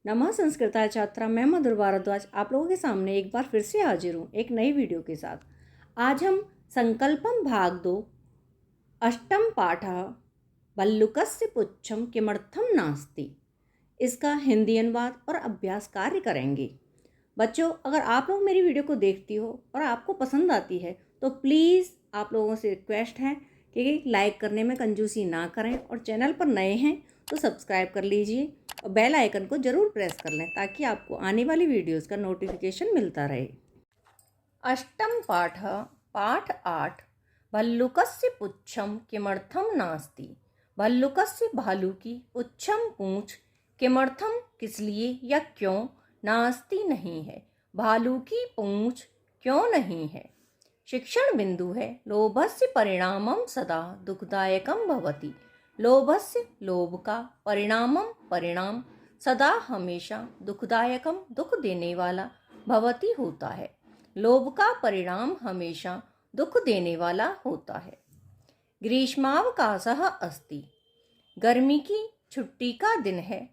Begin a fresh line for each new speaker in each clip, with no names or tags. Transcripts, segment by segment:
नमः संस्कृता छात्रा, मैं मधुर भारद्वाज आप लोगों के सामने एक बार फिर से हाजिर हूँ एक नई वीडियो के साथ। आज हम संकल्पम भाग 2 अष्टम पाठ भल्लुकस्य पुच्छम किमर्थम नास्ति इसका हिंदी अनुवाद और अभ्यास कार्य करेंगे। बच्चों, अगर आप लोग मेरी वीडियो को देखती हो और आपको पसंद आती है तो प्लीज़ आप लोगों से रिक्वेस्ट है कि लाइक करने में कंजूसी ना करें और चैनल पर नए हैं तो सब्सक्राइब कर लीजिए और बेल आइकन को ज़रूर प्रेस कर लें ताकि आपको आने वाली वीडियोस का नोटिफिकेशन मिलता रहे। अष्टम पाठ पाठ 8 भल्लुकस्य पुच्छम किमर्थम नास्ति। भल्लुकस्य भालू की पुच्छम पूंछ किमर्थम किस लिए या क्यों नास्ति नहीं है। भालू की पूंछ क्यों नहीं है। शिक्षण बिंदु है लोभस्य परिणामम सदा दुखदायकम भवति। लोभस्य लोभ का परिणामम परिणाम सदा हमेशा दुखदायकम दुख देने वाला भवति होता है। लोभ का परिणाम हमेशा दुख देने वाला होता है। ग्रीष्मावकाशः अस्ति। गर्मी की छुट्टी का दिन है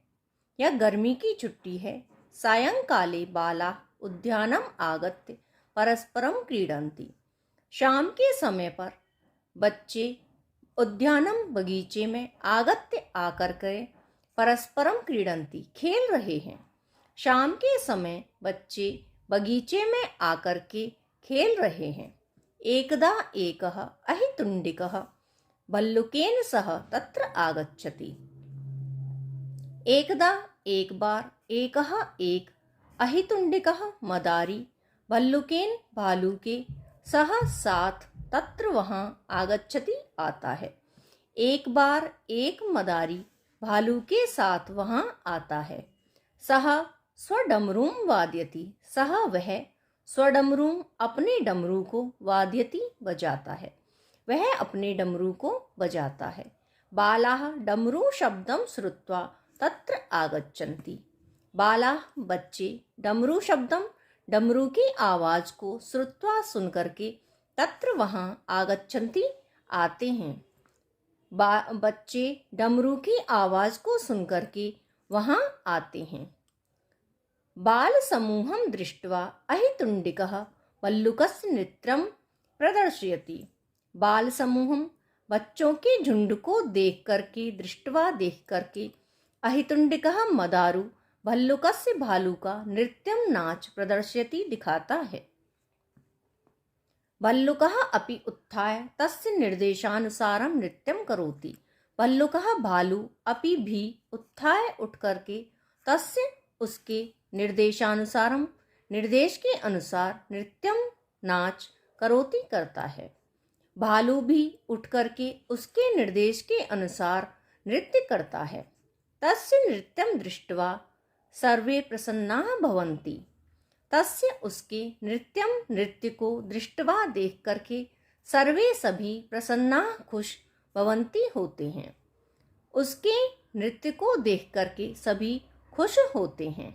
या गर्मी की छुट्टी है। सायंकाले बाला उद्यानम आगत्य परस्परम क्रीडन्ति। शाम के समय पर बच्चे उद्यानम बगीचे में आगत्य आकर के परस्परम क्रीडन्ति खेल रहे हैं। शाम के समय बच्चे बगीचे में आकर के खेल रहे हैं। एकदा एकः अहितुण्डिकः भल्लुकेन सह तत्र आगच्छति। एकदा एक बार एकः एक अहितुण्डिकः मदारी भल्लुकेन भालू के सह साथ तत्र वहाँ आगच्छति आता है। एक बार एक मदारी भालू के साथ वहाँ आता है। सह स्वडमरूम वाद्यति। सह वह स्वडमरूम अपने डमरू को वाद्यति बजाता है। वह अपने डमरू को बजाता है। बालाः डमरू शब्दम श्रुत्वा तत्र आगच्छन्ति। बालाः बच्चे डमरू शब्दम डमरू की आवाज को श्रुत्वा सुन करके तत्र वहाँ आगच्छन्ति आते हैं। बच्चे डमरू की आवाज को सुन करके वहाँ आते हैं। बाल समूहम दृष्ट्वा अहितुण्डिकः भल्लुकस्य नृत्यं प्रदर्शयति। बाल समूहम बच्चों के झुंड को देख करके दृष्ट्वा देख करके अहितुण्डिकः मदारू भल्लुकस्य भालू का नृत्यम नाच प्रदर्शयति दिखाता है। भल्लुकः अपि उत्थाय तस्य निर्देशानुसारं नृत्यं करोति। भल्लुकः भालू अपि भी उत्थाय उठ करके तस्य उसके निर्देशानुसारम निर्देश के अनुसार नृत्यम नाच करोति करता है। भालू भी उठ करके उसके निर्देश के अनुसार नृत्य करता है। तस्य नृत्यं दृष्ट्वा सर्वे प्रसन्नाः भवन्ति। तस्य उसके नृत्य को दृष्ट्वा देख करके सर्वे सभी प्रसन्नाः खुश भवन्ति होते हैं। उसके नृत्य को देख करके सभी खुश होते हैं।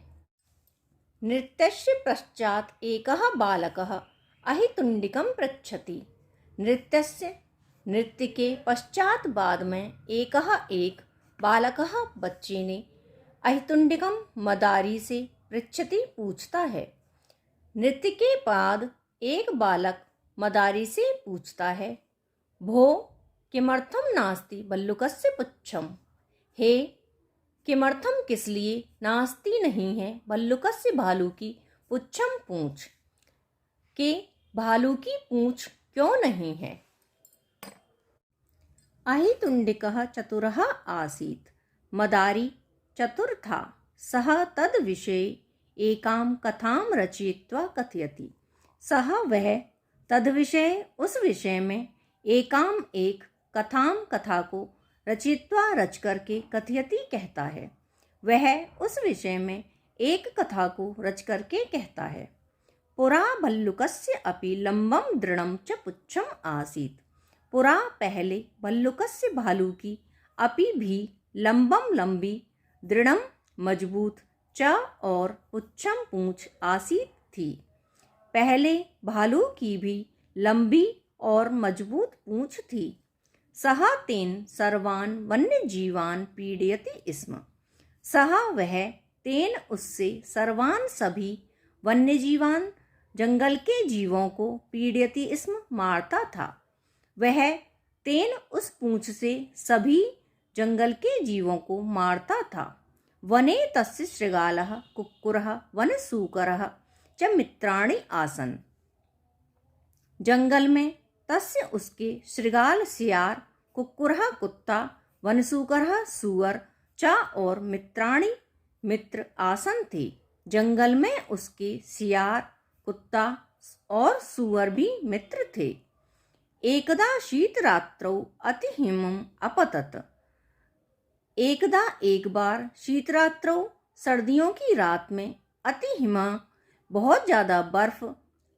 नृत्यस्य पश्चात एकः बालकः अहितुण्डिकं पृच्छति। नृत्य के पश्चात बाद में एकः एक बालकः बच्चे ने अहितुण्डिकं मदारी से पृच्छति पूछता है। नृत्य के बाद एक बालक मदारी से पूछता है, भो किमर्थम नास्ति भल्लुकस्य पुच्छम। हे, किमर्थम किस लिए नास्ति नहीं है भल्लुकस्य भालू की पुच्छम पूंछ के भालू की पूंछ क्यों नहीं है। अहितुण्डिकः चतुरः आसीत्। मदारी चतुर था। सः तद विषये एकां कथां रचयित्वा कथयति। सः वह तद विषय उस विषय में एकां एक कथां कथा को रचयित्वा रच करके कथयति कहता है। वह उस विषय में एक कथा को रच करके कहता है। पुरा भल्लुकस्य अपि लंबम दृढ़ं च पुच्छम आसीत्। पुरा पहले भल्लुकस्य भालू की अपि भी लंबम लंबी दृढ़ं मजबूत च और पुच्छम पूंछ आसीत थी। पहले भालू की भी लंबी और मजबूत पूंछ थी। सः तेन सर्वान् वन्य जीवान् पीडयति स्म। सः वह तेन उससे सर्वान सभी वन्यजीवान जंगल के जीवों को पीड़यति स्म मारता था। वह तेन उस पूंछ से सभी जंगल के जीवों को मारता था। वने तस्य शृगालः कुक्कुरः वनशूकरः च मित्राणि आसन। जंगल में तस्य उसके शृगाल सियार, कुक्कुरः कुत्ता, वनशूकरः सूअर चा और मित्राणि मित्र आसन थे। जंगल में उसके सियार, कुत्ता और सूअर भी मित्र थे। एकदा शीतरात्रौ अतिहिमम् अपतत। एकदा एक बार शीतरात्रौ सर्दियों की रात में अतिहिमा बहुत ज़्यादा बर्फ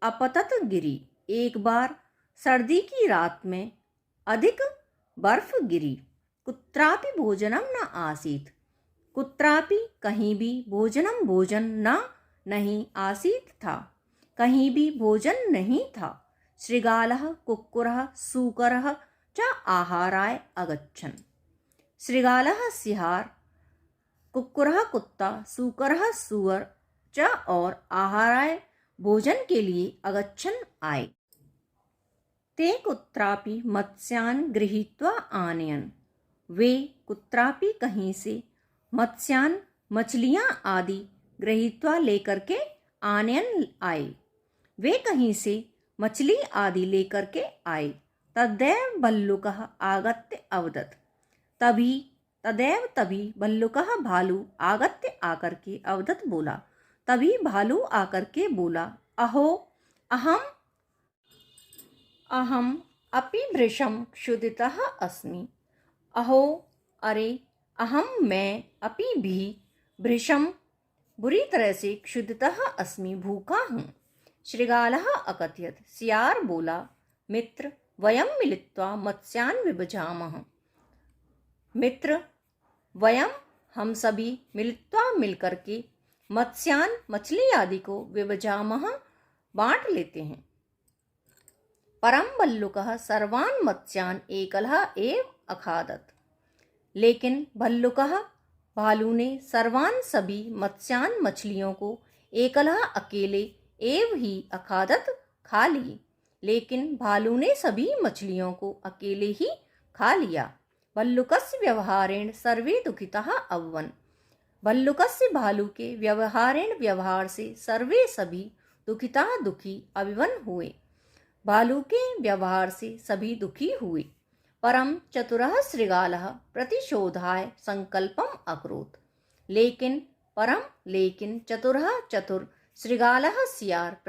अपतत गिरी। एक बार सर्दी की रात में अधिक बर्फ गिरी। कुत्रापि भोजनम न आसीत। कुत्रापि कहीं भी भोजनम भोजन न नहीं आसीत था, कहीं भी भोजन नहीं था। शृगालः कुक्कुरः सूकरः च आहाराय अगच्छन्। शृगालः सियार, कुक्कुरः कुत्ता, सूकरः सूअर च और आहाराय भोजन के लिए अगच्छन् आए। ते कुत्रापि मत्स्यान् गृहीत्वा आनयन्। वे कुत्रापि कहीं से मत्स्यान् मछलियाँ आदि गृहीत्वा लेकर के आनयन आए। वे कहीं से मछली आदि लेकर के आए। तदैव भल्लुकः आगत्य अवदत्। तभी भल्लुकः भालू आगत्य आकर के अवदत् बोला। तभी भालू आकर के बोला, अहो अहम अपि भृशं क्षुधितः अस्मि। अहो अरे, मैं अपि भी भृशं बुरी तरह से क्षुधितः अस्मि, भूखा हूँ। शृगालः अकथयत्। सियार बोला, मित्र वयं मिलित्वा मत्स्यान् विभजामः। मित्र वयं हम सभी मिलित्वा मिलकर के मत्स्यान् मछली आदि को विभजामः बांट लेते हैं। परं भल्लुकः सर्वान् मत्स्यान् एकलः एव अखादत्। लेकिन भल्लुकः भालू ने सर्वान् सभी मत्स्यान् मछलियों को एकलः अकेले एव ही अखादत खा ली। लेकिन भालू ने सभी मछलियों को अकेले ही खा लिया। भल्लुकस्य व्यवहारेण सर्वे दुखिताः अभवन्। भल्लुकस्य भालू के व्यवहार से सर्वे सभी दुखी अभिवन हुए। भालू के व्यवहार से सभी दुखी हुए। परम चतुरः शृगालः प्रतिशोधाय संकल्पम अकरोत्। लेकिन चतुर शृगालः सियार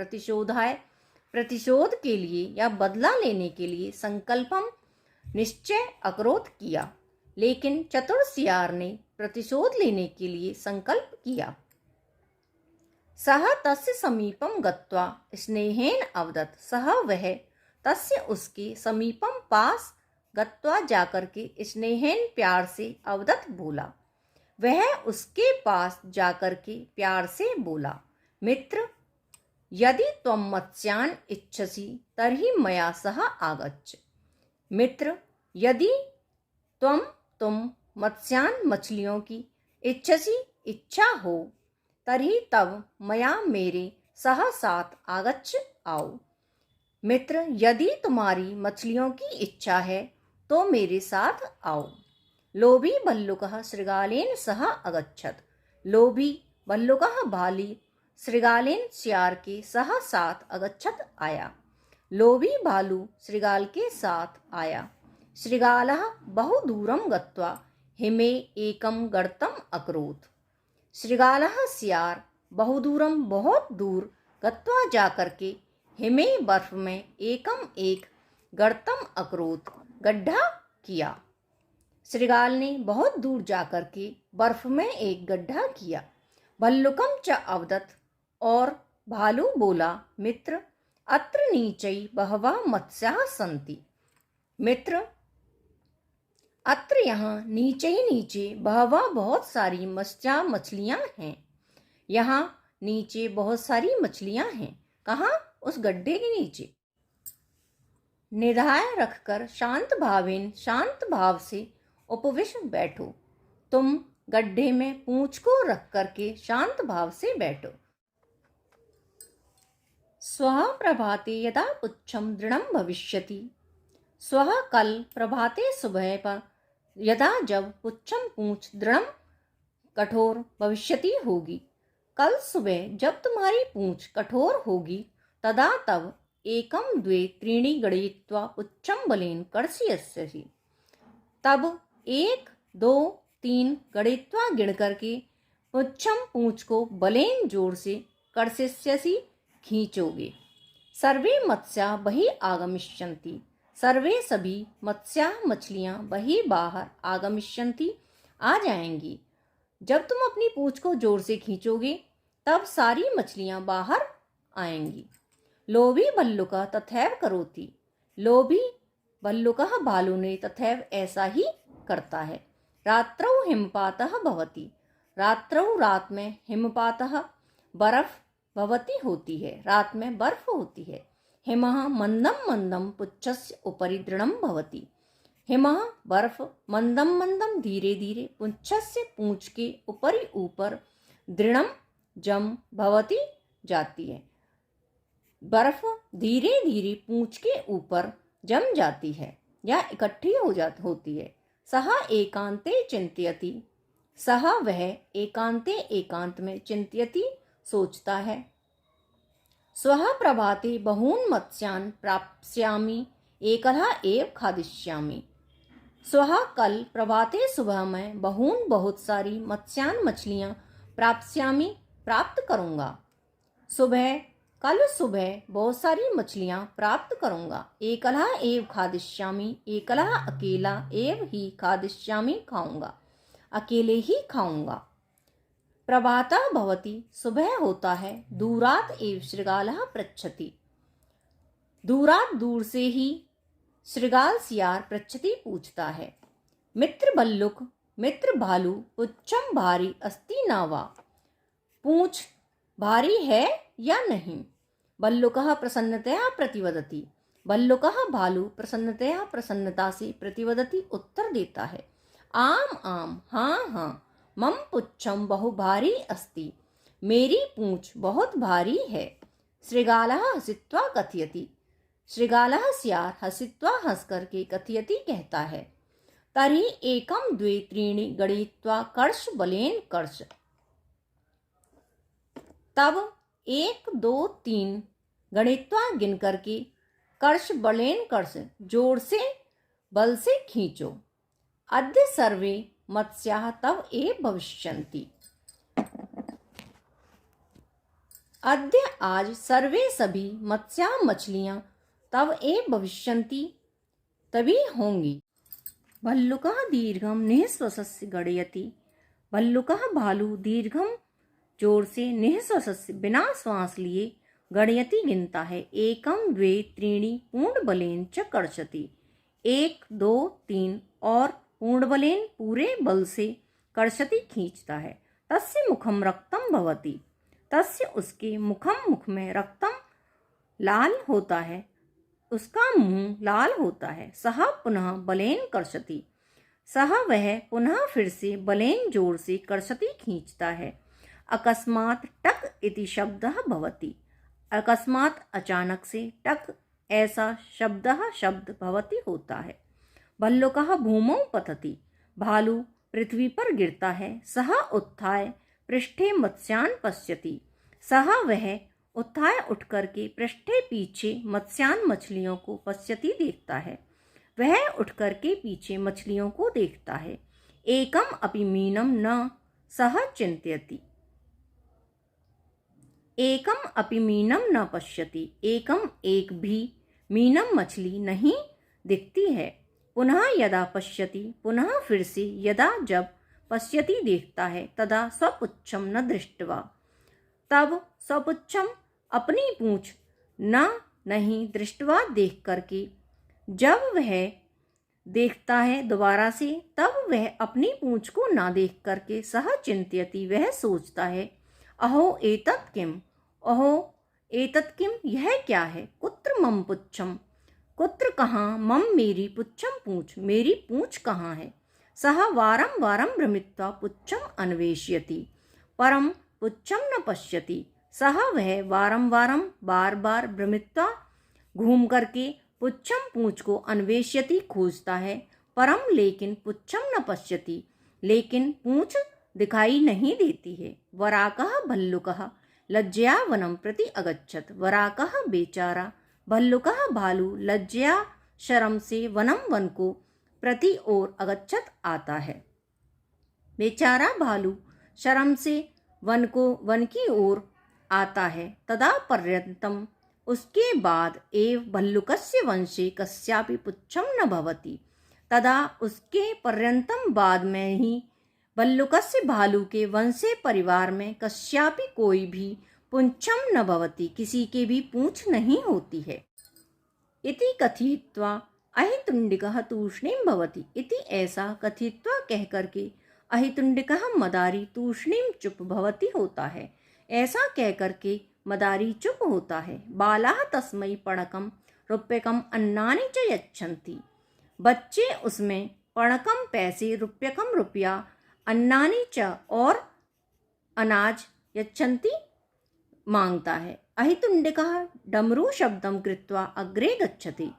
प्रतिशोध के लिए या बदला लेने के लिए संकल्पम निश्चय अकरोत् किया। लेकिन चतुर सियार ने प्रतिशोध लेने के लिए संकल्प किया। सः तस्य समीपम गत्वा स्नेहेन अवदत्। सः वह तस्य उसके समीपम पास गत्वा जाकर के स्नेहेन प्यार से अवदत् बोला। वह उसके पास जाकर के प्यार से बोला, मित्र यदि त्वं मत्स्यान् इच्छसि तर्हि मया सह आगच्छ। मित्र यदि तुम मत्स्यान् मछलियों की इच्छा हो तर्हि तब मया मेरे सह साथ आगच्छ आओ। मित्र यदि तुम्हारी मछलियों की इच्छा है तो मेरे साथ आओ। लोभी भल्लुकः शृगालेन सह अगच्छत्। लोभी भल्लुकः भाली शृगालेन सियार के सह साथ अगच्छत् आया। लोभी भालू शृगाल के साथ आया। शृगालः बहु दूरं गत्वा हिमे एकं गर्तम् अकरोत्। शृगालः सियार बहुदूरम बहुत दूर गत्वा जाकर के हिमे बर्फ में एक गर्तम अकरोत् गड्ढा किया। शृगाल ने बहुत दूर जाकर के बर्फ में एक गड्ढा किया। भल्लुकम च अवदत् और भालू बोला, मित्र अत्र नीचै बहवः मत्स्याः सन्ति। मित्र अत्र यहाँ नीचे ही नीचे बहवः बहुत सारी मछलियाँ हैं। यहाँ नीचे बहुत सारी मछलियाँ हैं। कहाँ? उस गड्ढे के नीचे। निधाय रखकर शांत भाव से उपविष्ट बैठो। तुम गड्ढे में पूंछ को रख करके शांत भाव से बैठो। स्वः प्रभाते यदा पुच्छम दृढ़ं भविष्यति। स्वः कल प्रभाते सुबह पर यदा जब पुच्छम पूंछ दृढ़ कठोर भविष्यति होगी। कल सुबह जब तुम्हारी पूंछ कठोर होगी तदा तब एकम द्वे त्रीणि गणयित्वा पुच्छम बलेन कर्षयस्यसि। तब 1 2 3 गणयित्वा गिण करके पुच्छम पूंछ को बलेन जोर से कर्षयस्यसि खींचोगे। सर्वे मत्स्या बहि आगमिष्यन्ति। सर्वे सभी मत्स्या मछलियां बहि बाहर आगमिष्यन्ति आ जाएंगी। जब तुम अपनी पूंछ को जोर से खींचोगे तब सारी मछलियां बाहर आएंगी। लोभी भल्लुकः तथैव करोति। लोभी भल्लुकः भालू ने तथैव ऐसा ही करता है। रात्रौ हिमपातः भवति। रात्रौ रात में हिमपातः बर्फ भवति होती है, रात में बर्फ होती है। हिमः मंदम मंदम पुच्छस्य उपरि दृढ़ं भवति। हिमः बर्फ मंदम मंदम धीरे धीरे पुच्छस्य पूंछ के ऊपरी ऊपर दृढ़ं जम भवति जाती है। बर्फ धीरे धीरे पूंछ के ऊपर जम जाती है या इकट्ठी होती है। सह एकांते चिंतयति। सह वह एकांते एकांत में चिंतयति सोचता है। स्वः प्रभाते बहून् मत्स्यान् प्राप्स्यामि एकलः एव खादिष्यामि। स्वः कल प्रभाते सुबह में बहून् बहुत सारी मत्स्यान् मछलियां प्राप्स्यामि प्राप्त करूंगा। कल सुबह बहुत सारी मछलियां प्राप्त करूंगा। एकलः एव खादिष्यामि। एकलः अकेला एव ही खादिष्यामि खाऊंगा, अकेले ही खाऊंगा। प्रभातः भवति सुबह होता है। दूरात एव शृगालः पृच्छति। दूरात दूर से ही शृगाल सियार पृच्छति पूछता है। मित्र भल्लुक मित्र भालू पुच्छम भारी अस्ति न वा। पूंछ भारी है या नहीं। भल्लुकः प्रसन्नतया प्रतिवदति। भल्लुकः भालू प्रसन्नतया प्रसन्नता से प्रतिवदति उत्तर देता है। आम आम हाँ हाँ मम पुच्छम बहु भारी अस्ति। मेरी पूंछ बहुत भारी है। शृगालः हसित्वा कथयति। शृगालः सियार हसित्वा हंस करके कथयति कहता है। तर्हि एकम द्वे त्रीणि गणयित्वा कर्ष बलेन कर्ष। तब 1 2 3 गणित्वा गिन करके कर्ष बलेन कर्ष जोर से बल से खींचो। अद्य सर्वे मत्स्याः तव एव भविष्यन्ति। अद्य आज सर्वे सभी मत्स्या मछलियां तव एव भविष्यन्ति तभी होंगी। भल्लुकः दीर्घम निःश्वासस्य गणयति। भल्लुकः भालू दीर्घम जोर से निःश्वासस्य बिना श्वास लिए गणयति गिनता है। एकम द्वे त्रीणि पूर्ण बलेन च कर्षति। 1 2 3 और पूर्ण बलेन पूरे बल से कर्षति खींचता है। तस्य मुखम रक्तम भवति। तस्य उसके मुखम मुख में रक्तम लाल होता है, उसका मुंह लाल होता है। सह पुनः बलेन कर्षति। सह वह पुनः फिर से बलेन जोर से कर्षति खींचता है। अकस्मात् टक इति शब्दः भवति। अकस्मात् अचानक से टक ऐसा शब्द भवति होता है। भल्लुकः भूमौ पतति। भालू पृथ्वी पर गिरता है। सह उत्थाय पृष्ठे मत्स्यान् पश्यति। सह वह उत्थाय उठ करके पृष्ठे पीछे मत्स्यान् मछलियों को पश्यति देखता है। वह उठ करके पीछे मछलियों को देखता है। एकम अपि मीनम न सह चिंतयति। एकम अपि मीनम न पश्यति। एकम एक भी मीनम मछली नहीं दिखती है। पुनः यदा पश्यति पुनः फिर से यदा जब पश्यति देखता है। तदा स्वपुच्छम न दृष्ट्वा। तब स्वपुच्छम अपनी पूंछ न नहीं दृष्ट्वा देख करके जब वह देखता है दोबारा से तब वह अपनी पूंछ को ना देख करके सह चिंतयति वह सोचता है। अहो एतत् किम। अहो एतत् किम यह क्या है। कुत्र मम पुच्छम। कुत्र कहाँ मम मेरी पुच्छम पूंछ मेरी पूंछ कहाँ है। सः वारं वारं भ्रमित्वा पुच्छम् अन्वेषयति परं पुच्छं न पश्यति। वह वारं वारं बार बार भ्रमित्वा घूम करके पुच्छम पूंछ को अन्वेष्यति खोजता है, परम लेकिन पुच्छम न पश्यति लेकिन पूंछ दिखाई नहीं देती है। वराकः भल्लुकः लज्जया वनं प्रति अगच्छत। वराकः बेचारा, भल्लुकः भालू लज्जया शर्म से वन को प्रति ओर अगच्छत आता है। बेचारा भालू शर्म से वन की ओर आता है। तदा पर्यंतम उसके बाद एव भल्लुकस्य वंशे कस्यापि पुच्छम न भवति। तदा उसके पर्यंतम बाद में ही भल्लुकस्य भालू के वंशे परिवार में कस्यापि कोई भी पुच्छम न भवति, किसी के भी पूंछ नहीं होती है। इति कथित्वा अहितुंडिकः तूष्णीं भवति। इति ऐसा कथित्वा कह करके अहितुंडिकः मदारी तूष्णीं चुप भवति होता है। ऐसा कह करके मदारी चुप होता है। बालाः तस्मै पणकं रूप्यकम् अन्नानि च यच्छन्ति। बच्चे उसमें पणकम पैसे, रूप्यकम रुपया, अन्नानि च और अनाज यच्छन्ति मांगता है। अहितुंडिकः डमरू शब्दं कृत्वा अग्रे गच्छति।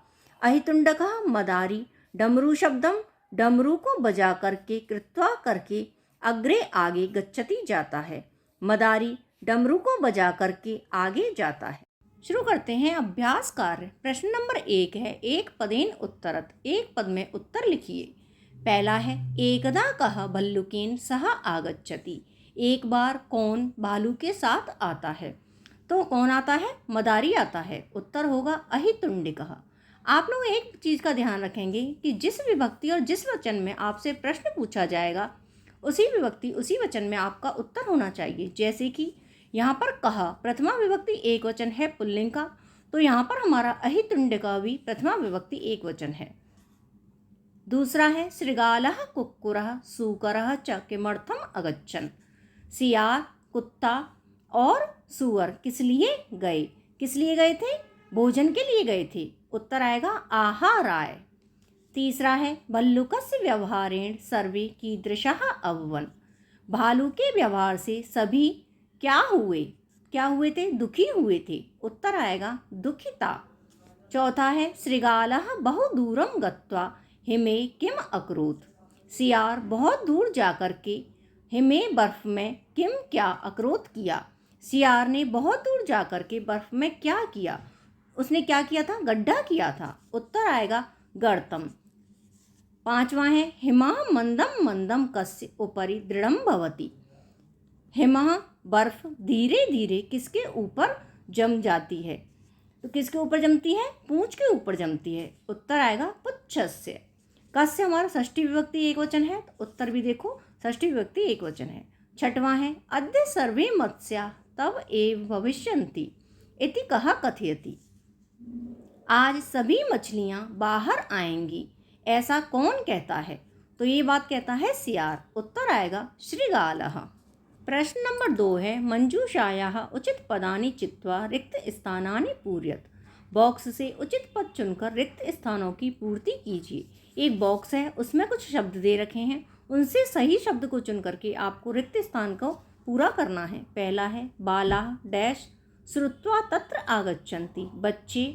अहितुंडकः मदारी डमरू शब्दं डमरू को बजा करके कृत्वा करके अग्रे आगे गच्छति जाता है। मदारी डमरू को बजा करके आगे जाता है। शुरू करते हैं अभ्यास कार्य। प्रश्न नंबर 1 है, एक पदेन उत्तरत। एक पद में उत्तर लिखिए। पहला है, एकदा कः भल्लुकेन सह आगच्छति। एक बार कौन भालू के साथ आता है? तो कौन आता है? मदारी आता है। उत्तर होगा अहितुंडिकः। आप लोग एक चीज़ का ध्यान रखेंगे कि जिस विभक्ति और जिस वचन में आपसे प्रश्न पूछा जाएगा उसी विभक्ति उसी वचन में आपका उत्तर होना चाहिए। जैसे कि यहाँ पर कहा प्रथमा विभक्ति एक वचन है पुल्लिंग का, तो यहाँ पर हमारा अहितुंडिकः भी प्रथमा विभक्ति एक वचन है। दूसरा है, श्रृगालः कुक्कुरः सूकरः च किमर्थम अगच्छन्। सियार, कुत्ता और सूअर किस लिए गए? किस लिए गए थे? भोजन के लिए गए थे। उत्तर आएगा आहाराय। तीसरा है, भल्लुकस्य व्यवहारेण सर्वे कीदृशः अभवन्। भालू के व्यवहार से सभी क्या हुए थे? दुखी हुए थे। उत्तर आएगा दुखिता। चौथा है, श्रृगालः बहु दूरं गत्वा हिमे किम अकरोत्। सियार बहुत दूर जाकर के हिमे बर्फ में किम क्या अकरोत किया। सियार ने बहुत दूर जाकर के बर्फ में क्या किया? उसने क्या किया था? गड्ढा किया था। उत्तर आएगा गर्तम। पांचवा है, हिमः मंदम मंदम कस्य उपरि दृढ़ं भवति। हिमः बर्फ धीरे धीरे किसके ऊपर जम जाती है? तो किसके ऊपर जमती है? पूंछ के ऊपर जमती है। उत्तर आएगा पुच्छस्य। कस्य हमारा षष्ठी विभक्ति एक वचन है, तो उत्तर भी देखो षष्ठी विभक्ति एक वचन है। छठवां है, अद्य सर्वे मत्स्या तव एव भविष्यन्ति इति कः कथयति। आज सभी मछलियां बाहर आएंगी, ऐसा कौन कहता है? तो ये बात कहता है सियार। उत्तर आएगा श्रृगालः। प्रश्न नंबर 2 है, मंजूषायाः उचित पदानि चित्वा रिक्त स्थानानि पूरयत। बॉक्स से उचित पद चुनकर रिक्त स्थानों की पूर्ति कीजिए। एक बॉक्स है, उसमें कुछ शब्द दे रखे हैं, उनसे सही शब्द को चुन करके आपको रिक्त स्थान को पूरा करना है। पहला है, बालाः डैश श्रुत्वा तत्र आगच्छन्ति। बच्चे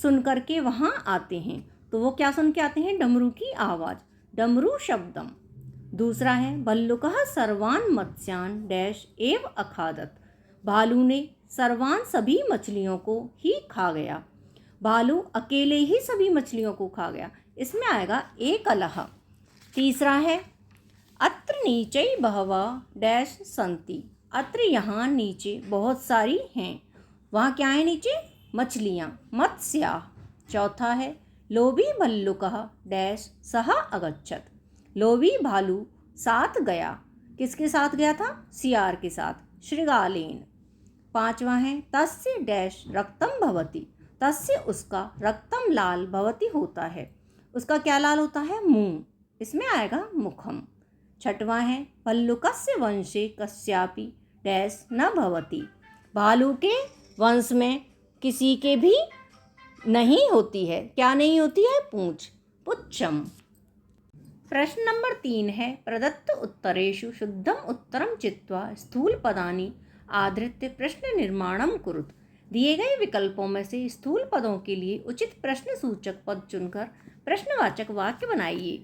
सुन करके वहाँ आते हैं, तो वो क्या सुन के आते हैं? डमरू की आवाज़, डमरू शब्दम। दूसरा है, भल्लुकः सर्वान् मत्स्यान् डैश एव अखादत। भालू ने सर्वान सभी मछलियों को ही खा गया। भालू अकेले ही सभी मछलियों को खा गया। इसमें आएगा एकलः। तीसरा है, अत्र नीचे बहवः डैश संति। अत्र यहाँ नीचे बहुत सारी हैं। वहाँ क्या है नीचे? मछलियाँ, मत्स्या। चौथा है, लोभी भल्लुकः डैश सह अगच्छत। लोभी भालू साथ गया। किसके साथ गया था? सियार के साथ, श्रृगालेन। पांचवा है, तस्य डैश रक्तम भवति। तस्य उसका रक्तम लाल भवति होता है। उसका क्या लाल होता है? मुंह। इसमें आएगा मुखम। छठवा है, भल्लुकस्य वंशे कस्यापि डैश न भवति। भालू के वंश में किसी के भी नहीं होती है। क्या नहीं होती है? पूंछ, पुच्छम। प्रश्न नंबर 3 है प्रदत्त उत्तरेषु शुद्धम उत्तरम चित्वा स्थूल पदानि आधृत्य प्रश्न निर्माणम कुरुत। दिए गए विकल्पों में से स्थूल पदों के लिए उचित प्रश्न सूचक पद चुनकर प्रश्नवाचक वाक्य बनाइए।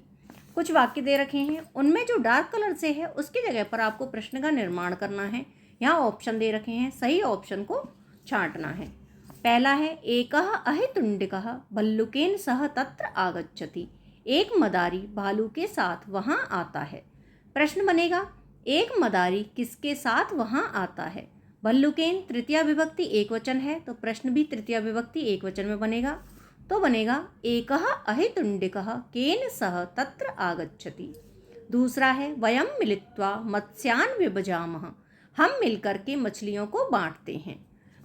कुछ वाक्य दे रखे हैं, उनमें जो डार्क कलर से है उसकी जगह पर आपको प्रश्न का निर्माण करना है। यहाँ ऑप्शन दे रखे हैं, सही ऑप्शन को छांटना है। पहला है एकः अहितुण्डिकः भल्लुकेन सह तत्र आगच्छति। एक मदारी भालू के साथ वहाँ आता है। प्रश्न बनेगा एक मदारी किसके साथ वहाँ आता है। भल्लुकेन तृतीया विभक्ति एक वचन है तो प्रश्न भी तृतीया विभक्ति एक वचन में बनेगा, तो बनेगा एकः अहितुण्डिकः केन सह तत्र आगच्छति। दूसरा है वयम मिलित्वा मत्स्यान विभजामः। हम मिलकर के मछलियों को बांटते हैं।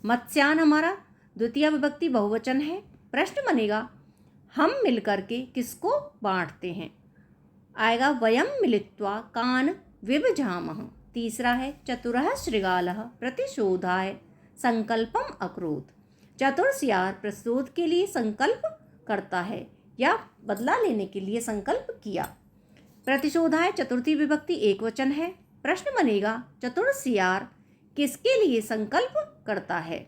मत्स्यान हमारा द्वितीय विभक्ति बहुवचन है। प्रश्न बनेगा हम मिलकर के किसको बांटते हैं, आएगा वयम मिलित्वा कान विभजामः। तीसरा है चतुरः शृगालः प्रतिशोधाय संकल्पम अकरोत्। चतुर सियार प्रतिशोध के लिए संकल्प करता है या बदला लेने के लिए संकल्प किया। प्रतिशोधाय चतुर्थी विभक्ति एक वचन है। प्रश्न बनेगा चतुर सियार किसके लिए संकल्प करता है।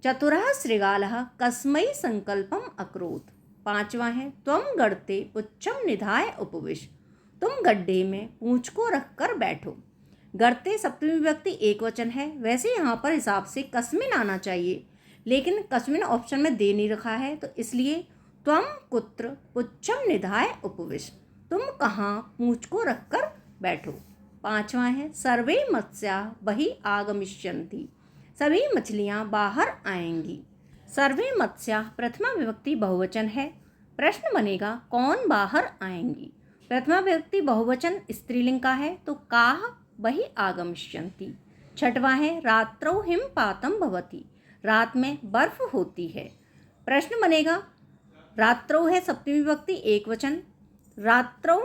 चतुरः शृगालः कस्मै संकल्पम अकरोत्। पांचवा है त्वम गढ़ते पुच्छम निधाय उपविश। तुम गड्ढे में पूंछ को रखकर बैठो। गढ़ते सप्तमी विभक्ति एक वचन है, वैसे यहाँ पर हिसाब से कस्मिन आना चाहिए, लेकिन कस्मिन ऑप्शन में दे नहीं रखा है, तो इसलिए त्वम कुत्र पुच्छम निधाय उपविश। तुम कहाँ पूंछ को रखकर बैठो। पांचवा है सर्वे मत्स्या बहि आगमिष्यन्ति। सभी मछलियाँ बाहर आएंगी। सर्वे मत्स्या प्रथमा विभक्ति बहुवचन है। प्रश्न बनेगा कौन बाहर आएंगी। प्रथमा विभक्ति बहुवचन स्त्रीलिंग का है तो काह बहि आगमिष्यन्ति। छठवां है रात्रौ हिमपातम भवति। रात में बर्फ होती है। प्रश्न बनेगा रात्रौ है सप्तमी विभक्ति एक वचन, रात्रौ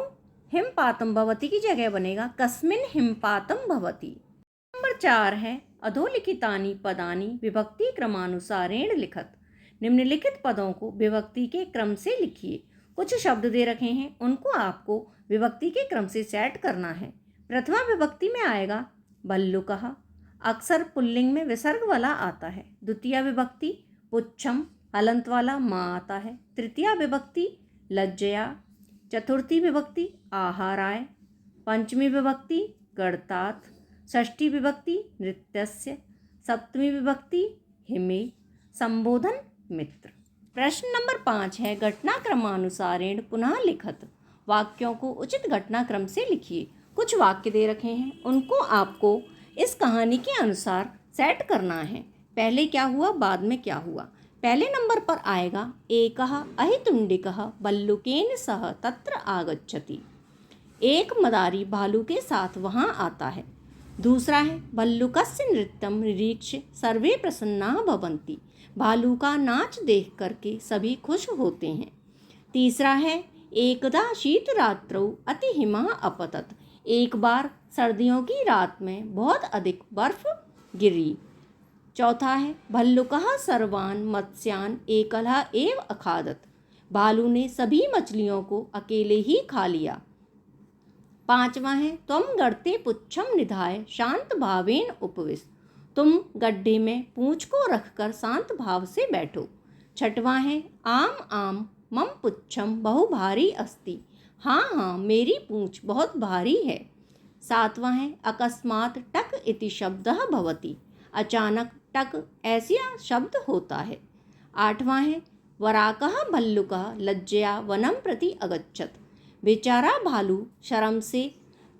हिमपातम भवति की जगह बनेगा कस्मिन हिमपातम भवति। नंबर 4 है अधोलिखितानि पदानि विभक्ति क्रमानुसारेण लिखत। निम्नलिखित पदों को विभक्ति के क्रम से लिखिए। कुछ शब्द दे रखे हैं, उनको आपको विभक्ति के क्रम से सेट करना है। प्रथमा विभक्ति में आएगा भल्लुकः, अक्सर पुल्लिंग में विसर्ग वाला आता है। द्वितीय विभक्ति पुच्छम, हलंत वाला माँ आता है। तृतीया विभक्ति लज्जया। चतुर्थी विभक्ति आहाराय। पंचमी विभक्ति गढ़तात। षष्ठी विभक्ति नृत्यस्य। सप्तमी विभक्ति हिमे। संबोधन मित्र। प्रश्न नंबर 5 है घटनाक्रमानुसारेण पुनः लिखत। वाक्यों को उचित घटनाक्रम से लिखिए। कुछ वाक्य दे रखे हैं, उनको आपको इस कहानी के अनुसार सेट करना है। पहले क्या हुआ, बाद में क्या हुआ। पहले नंबर पर आएगा एकः अहितुण्डिकः भल्लुकेन सह तत्र आगच्छति। एक मदारी भालू के साथ वहाँ आता है। दूसरा है भल्लुकस्य नृत्यं निरीक्ष्य सर्वे प्रसन्नाः भवन्ति। भालू का नाच देख करके सभी खुश होते हैं। तीसरा है एकदा शीतरात्रौ अतिहिमः अपतत। एक बार सर्दियों की रात में बहुत अधिक बर्फ गिरी। चौथा है भल्लुकः सर्वान् मत्स्यान् एकलः एव अखादत। भालू ने सभी मछलियों को अकेले ही खा लिया। पांचवा है त्वम गढ़ते पुच्छम निधाय शांत भावेन उपविश। तुम गड्ढे में पूंछ को रखकर शांत भाव से बैठो। छठवां है आम आम मम पुच्छम बहु भारी अस्ति। हाँ हाँ मेरी पूंछ बहुत भारी है। सातवां है अकस्मात टक इति शब्दः भवति। अचानक टक ऐसा शब्द होता है। आठवां है वराकः भल्लुकः लज्जया वनम प्रति अगच्छत। बेचारा भालू शर्म से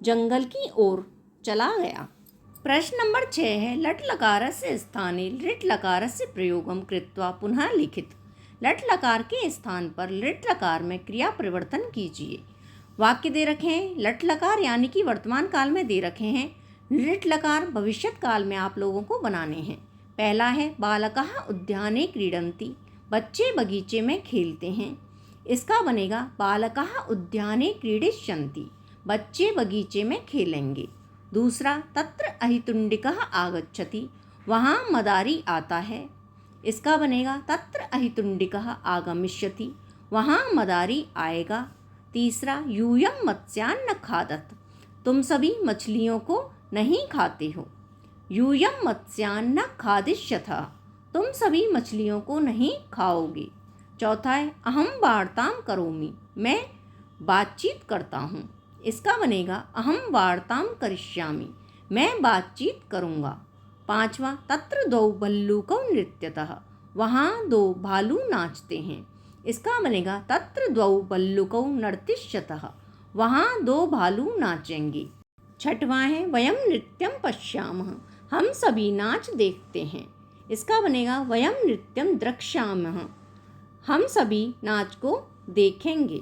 जंगल की ओर चला गया। प्रश्न नंबर 6 है लट् लकारस्य स्थाने लिट् लकारस्य प्रयोगम कृत्वा पुनः लिखित। लट् लकार के स्थान पर लिट् लकार में क्रिया परिवर्तन कीजिए। वाक्य दे रखे हैं, लट् लकार यानी कि वर्तमान काल में दे रखे हैं, लिट् लकार भविष्यत काल में आप लोगों को बनाने हैं। पहला है बालकः उद्याने क्रीडन्ति। बच्चे बगीचे में खेलते हैं। इसका बनेगा बालकः उद्याने क्रीडिष्यन्ति। बच्चे बगीचे में खेलेंगे। दूसरा तत्र अहितुण्डिकः आगच्छति। वहाँ मदारी आता है। इसका बनेगा तत्र अहितुण्डिकः आगमिष्यति। वहाँ मदारी आएगा। तीसरा, यूयम मत्स्यान्न खादत, तुम सभी मछलियों को नहीं खाते हो। यूयम मत्स्यान्न खादिष्यथः, तुम सभी मछलियों को नहीं खाओगे। चौथा है, अहम वार्ताम करोमि, मैं बातचीत करता हूँ। इसका बनेगा अहम वार्ताम करिष्यामि, मैं बातचीत करूँगा। पांचवा, तत्र द्वौ भल्लूकौ नृत्यतः, वहाँ दो भालू नाचते हैं। इसका बनेगा तत्र द्वौ भल्लूकौ नर्तिष्यतः, वहाँ दो भालू नाचेंगे। छठवां है, वयम नृत्यम पश्यामः, हम सभी नाच देखते हैं। इसका बनेगा वयम नृत्यम द्रक्ष्यामः, हम सभी नाच को देखेंगे।